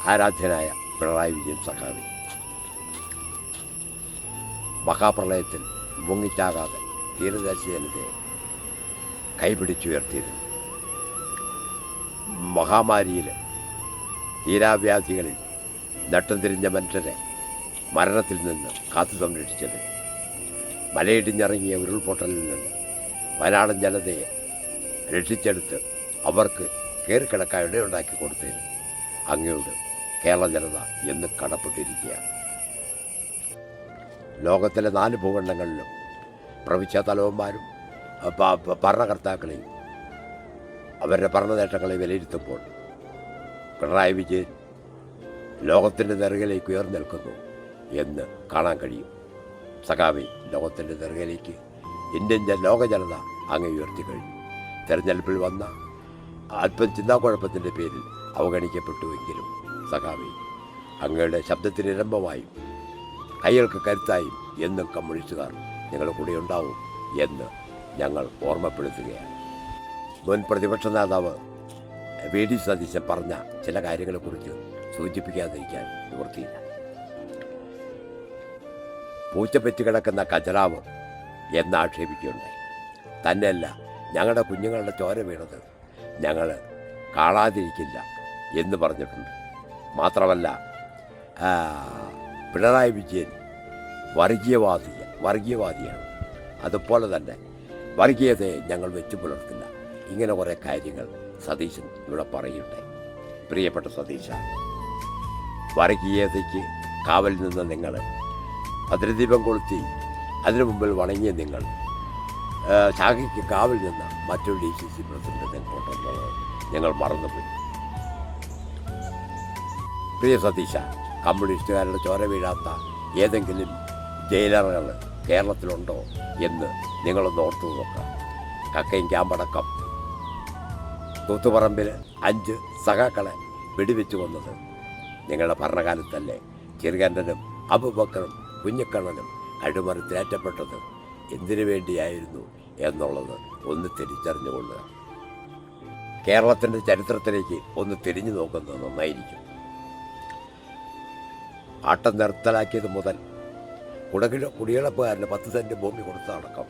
ആരാധ്യനായ പിണറായി വിജയൻ സഖാവി മഹാപ്രളയത്തിൽ മുങ്ങിച്ചാകാതെ തീരദേശ ജനതയെ കൈപിടിച്ചുയർത്തിയിരുന്നു. മഹാമാരിയിൽ തീരാവ്യാധികളിൽ നട്ടം തിരിഞ്ഞ മനുഷ്യരെ മരണത്തിൽ നിന്ന് കാത്തു സംരക്ഷിച്ചത്, മലയിടിഞ്ഞിറങ്ങിയ ഉരുൾപൊട്ടലിൽ നിന്ന് വയനാടൻ ജനതയെ രക്ഷിച്ചെടുത്ത് അവർക്ക് കയറിക്കിടക്കാൻ ഇടയുണ്ടാക്കി കൊടുത്തതിന് അങ്ങയോട് കേരള ജനത എന്ന് കടപ്പെട്ടിരിക്കുകയാണ്. ലോകത്തിലെ 4 ഭൂഖണ്ഡങ്ങളിലും പ്രവിശ്യ തലവന്മാരും ഭരണകർത്താക്കളെയും അവരുടെ ഭരണനേട്ടങ്ങളെ വിലയിരുത്തുമ്പോൾ പിണറായി വിജയൻ ലോകത്തിൻ്റെ നെറുകയിലേക്ക് ഉയർന്നേൽക്കുന്നു എന്ന് കാണാൻ കഴിയും. സഖാവി, ലോകത്തിൻ്റെ നെറുകയിലേക്ക് ഇന്ത്യൻ ലോക ജനത അങ്ങ് ഉയർത്തി കഴിഞ്ഞു. തെരഞ്ഞെടുപ്പിൽ വന്ന അല്പം ചിന്താക്കുഴപ്പത്തിൻ്റെ പേരിൽ അവഗണിക്കപ്പെട്ടുവെങ്കിലും സഖാവി, അങ്ങയുടെ ശബ്ദത്തിന് ഇരമ്പമായും കൈകൾക്ക് കരുത്തായും എന്നും കമ്മ്യൂണിസ്റ്റുകാർ നിങ്ങളുടെ കൂടെ ഉണ്ടാവും എന്ന് ഞങ്ങൾ ഓർമ്മപ്പെടുത്തുകയാണ്. മുൻ പ്രതിപക്ഷ നേതാവ് വി.ഡി. സതീശൻ പറഞ്ഞ ചില കാര്യങ്ങളെക്കുറിച്ച് സൂചിപ്പിക്കാതിരിക്കാൻ നിവൃത്തിയില്ല. പൂച്ച പെറ്റ് കിടക്കുന്ന കജറാവ് എന്ന് ആക്ഷേപിക്കുകയുണ്ടായി. തന്നെയല്ല, ഞങ്ങളുടെ കുഞ്ഞുങ്ങളുടെ ചോര വീണത് ഞങ്ങൾ കാണാതിരിക്കില്ല എന്ന് പറഞ്ഞിട്ടുണ്ട്. മാത്രമല്ല, പിണറായി വിജയൻ വർഗീയവാദിയാണ്. അതുപോലെ തന്നെ വർഗീയതയെ ഞങ്ങൾ വെച്ചു പുലർത്തില്ല. ഇങ്ങനെ കുറേ കാര്യങ്ങൾ സതീശൻ ഇവിടെ പറയുന്നുണ്ട്. പ്രിയപ്പെട്ട സതീശ, വർഗീയതയ്ക്ക് കാവൽ നിന്ന നിങ്ങൾ, ഭദ്രദീപം കൊളുത്തി അതിനു മുമ്പിൽ വണങ്ങിയ നിങ്ങൾ, ശാഖയ്ക്ക് കാവൽ നിന്ന മറ്റൊരു DCC പ്രസിഡന്റ് നിങ്ങൾക്കുണ്ടെന്നുള്ളത് ഞങ്ങൾ മറന്നുപോയി. പ്രിയ സതീശ, കമ്മ്യൂണിസ്റ്റുകാരുടെ ചോര വീഴാത്ത ഏതെങ്കിലും ജയിലറുകൾ കേരളത്തിലുണ്ടോ എന്ന് നിങ്ങളൊന്ന് ഓർത്തു നോക്കാം. കക്കയും ക്യാമ്പടക്കം തൂത്തുപറമ്പിൽ 5 സഖാക്കളെ വെടിവെച്ച് കൊന്നത് നിങ്ങളുടെ ഭരണകാലത്തല്ലേ? ചെറുകണ്ടനും അബൂബക്കറും കുഞ്ഞിക്കണ്ണനും അഴിമറിത്തിലേറ്റപ്പെട്ടത് എന്തിനു വേണ്ടിയായിരുന്നു എന്നുള്ളത് ഒന്ന് തിരിച്ചറിഞ്ഞുകൊള്ളുക. കേരളത്തിൻ്റെ ചരിത്രത്തിലേക്ക് ഒന്ന് തിരിഞ്ഞു നോക്കുന്നത് നന്നായിരിക്കും. ആട്ടം നിർത്തലാക്കിയത് മുതൽ കുടിയിളപ്പുകാരന് 10 സെൻറ്റ് ഭൂമി കൊടുത്തതടക്കം,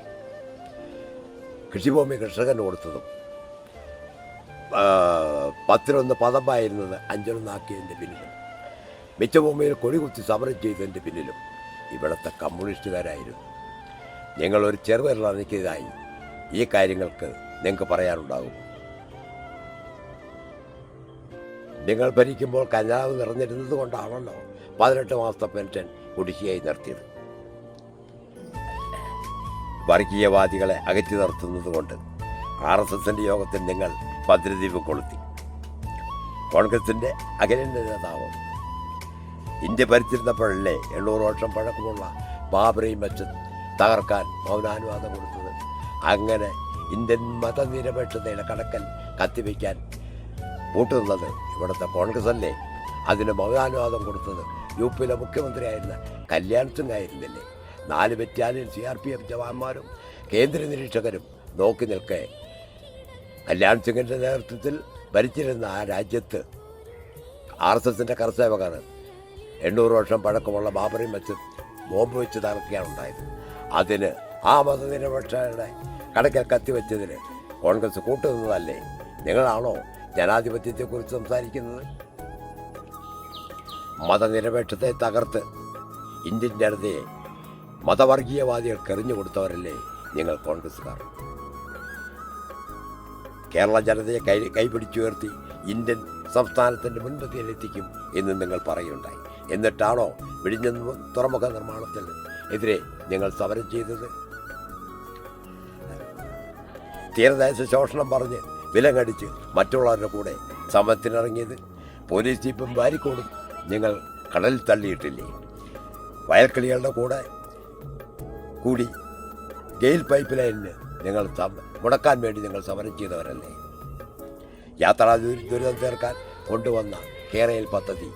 കൃഷിഭൂമി കർഷകന് കൊടുത്തതും 10-1 പദമായിരുന്നത് 5-1 ആക്കിയതിൻ്റെ പിന്നിലും, മിച്ചഭൂമിയിൽ കൊടികുത്തി സമരം ചെയ്തതിൻ്റെ പിന്നിലും ഇവിടുത്തെ കമ്മ്യൂണിസ്റ്റുകാരായിരുന്നു. നിങ്ങളൊരു ചെറുവിരലണിക്കതായി ഈ കാര്യങ്ങൾക്ക് നിങ്ങൾക്ക് പറയാനുണ്ടാകും. നിങ്ങൾ ഭരിക്കുമ്പോൾ കഞ്ചാവ് നിറഞ്ഞിരുന്നത് കൊണ്ടാണല്ലോ 18 മാസത്തെ പെൻഷൻ കുടിശ്ശികയായി നിർത്തിയത്. വർഗീയവാദികളെ അകറ്റി നിർത്തുന്നത് കൊണ്ട് RSSൻ്റെ യോഗത്തിൽ നിങ്ങൾ ഭദ്രദീപം കൊളുത്തി. കോൺഗ്രസിൻ്റെ അഖിലേന്ത്യാ നേതാവ് ഇന്ത്യ ഭരിച്ചിരുന്നപ്പോഴല്ലേ 800 വർഷം പഴക്കമുള്ള ബാബറി മസ്ജിദ് തകർക്കാൻ മൗനാനുവാദം കൊടുത്തത്? അങ്ങനെ ഇന്ത്യൻ മതനിരപേക്ഷതയുടെ കടക്കൽ കത്തിവയ്ക്കാൻ കൂട്ടുന്നത് ഇവിടുത്തെ കോൺഗ്രസ് അല്ലേ? അതിന് മൗനാനുവാദം കൊടുത്തത് UPയിലെ മുഖ്യമന്ത്രിയായിരുന്ന കല്യാൺ സിംഗ് ആയിരുന്നില്ലേ? 4 ബറ്റാലിയൻ CRPF ജവാന്മാരും കേന്ദ്ര നിരീക്ഷകരും നോക്കി നിൽക്കെ കല്യാൺ സിംഗിൻ്റെ നേതൃത്വത്തിൽ ഭരിച്ചിരുന്ന ആ രാജ്യത്ത് RSSൻ്റെ കർസേവകർ 800 വർഷം പഴക്കമുള്ള ബാബറി മസ്ജിദ് ബോംബ് വെച്ച് തകർക്കുകയാണ് ഉണ്ടായത്. അതിന് ആ മതനിരപേക്ഷയുടെ കടക്കൽ കത്തിവെച്ചതിന് കോൺഗ്രസ് കൂട്ടുനിന്നതല്ലേ? നിങ്ങളാണോ ജനാധിപത്യത്തെക്കുറിച്ച് സംസാരിക്കുന്നത്? മതനിരപേക്ഷത്തെ തകർത്ത് ഇന്ത്യൻ ജനതയെ മതവർഗീയവാദികൾക്ക് എറിഞ്ഞു കൊടുത്തവരല്ലേ നിങ്ങൾ കോൺഗ്രസ്സുകാർ? കേരള ജനതയെ കൈപിടിച്ചുയർത്തി ഇന്ത്യൻ സംസ്ഥാനത്തിൻ്റെ മുൻപന്തിയിലെത്തിക്കും എന്ന് നിങ്ങൾ പറയുണ്ടായി. എന്നിട്ടാണോ വിഴിഞ്ഞം തുറമുഖ നിർമ്മാണത്തിന് എതിരെ നിങ്ങൾ സമരം ചെയ്തത്? തീരദേശ ശോഷണം പറഞ്ഞ് വിലങ്ങടിച്ച് മറ്റുള്ളവരുടെ കൂടെ സമരത്തിനിറങ്ങിയത്? പോലീസ് ജീപ്പും വാരിക്കോടും നിങ്ങൾ കടലിൽ തള്ളിയിട്ടില്ലേ? വയൽക്കിളികളുടെ കൂടി ഗെയിൽ പൈപ്പ് ലൈനിന് നിങ്ങൾ മുടക്കാൻ വേണ്ടി നിങ്ങൾ സമരം ചെയ്തവരല്ലേ? യാത്രാ ദുരിതം തീർക്കാൻ കൊണ്ടുവന്ന കേരയിൽ പദ്ധതി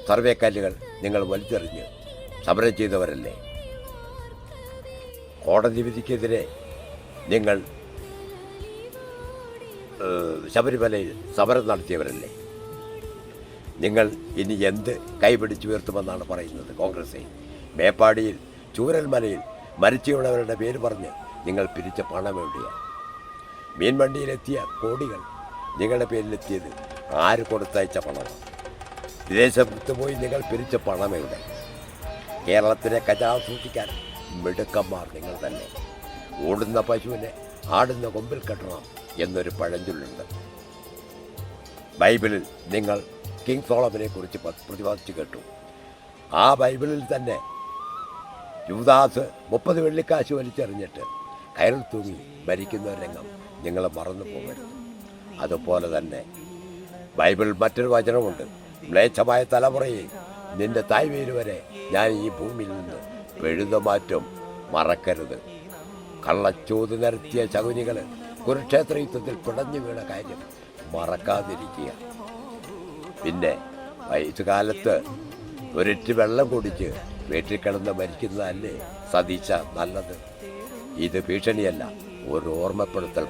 സർവേ കല്ലുകൾ നിങ്ങൾ വലിച്ചെറിഞ്ഞ് സമരം ചെയ്തവരല്ലേ? കോടതി വിധിക്കെതിരെ നിങ്ങൾ ശബരിമലയിൽ സമരം നടത്തിയവരല്ലേ? നിങ്ങൾ ഇനി എന്ത് കൈപിടിച്ചുയർത്തുമെന്നാണ് പറയുന്നത്? കോൺഗ്രസ് മേപ്പാടിയിൽ ചൂരൽമലയിൽ മരിച്ചുവിടവരുടെ പേര് പറഞ്ഞ് നിങ്ങൾ പിരിച്ച പണം എവിടെയാണ്? മീൻവണ്ടിയിലെത്തിയ കോടികൾ നിങ്ങളുടെ പേരിലെത്തിയത് ആര് കൊടുത്തയച്ച പണമാണ്? വിദേശത്ത് പോയി നിങ്ങൾ പിരിച്ച പണം എവിടെ? കേരളത്തിലെ ഖജാവ് സൂക്ഷിക്കാൻ മിടുക്കന്മാർ നിങ്ങൾ തന്നെ. ഓടുന്ന പശുവിനെ ആടുന്ന കൊമ്പിൽ കെട്ടണം എന്നൊരു പഴഞ്ചൊല്ലുണ്ട്. ബൈബിളിൽ നിങ്ങൾ കിങ് സോളമനെ കുറിച്ച് പ്രതിപാദിച്ചു കേട്ടു. ആ ബൈബിളിൽ തന്നെ യൂദാസ് 30 വെള്ളിക്കാശ് വലിച്ചെറിഞ്ഞിട്ട് കയറിൽ തൂങ്ങി മരിക്കുന്ന ഒരു രംഗം നിങ്ങൾ മറന്നു പോകരുത്. അതുപോലെ തന്നെ ബൈബിൾ മറ്റൊരു വചനമുണ്ട്, മ്ലേച്ഛമായ തലമുറയെ നിന്റെ തായ്വേര് വരെ ഞാൻ ഈ ഭൂമിയിൽ നിന്ന് പെഴുതമാറ്റം മറക്കരുത്. കള്ളച്ചോത് നിരത്തിയ ശകുനികൾ കുരുക്ഷേത്ര യുദ്ധത്തിൽ പിടഞ്ഞു വീണ കാര്യം മറക്കാതിരിക്കുക. പിന്നെ വയസ്സുകാലത്ത് ഒരിറ്റ് വെള്ളം കുടിച്ച് വീട്ടിൽ കിടന്ന് മരിക്കുന്നതല്ലേ സതീശ നല്ലത്? ഇത് ഭീഷണിയല്ല, ഒരു ഓർമ്മപ്പെടുത്തൽ.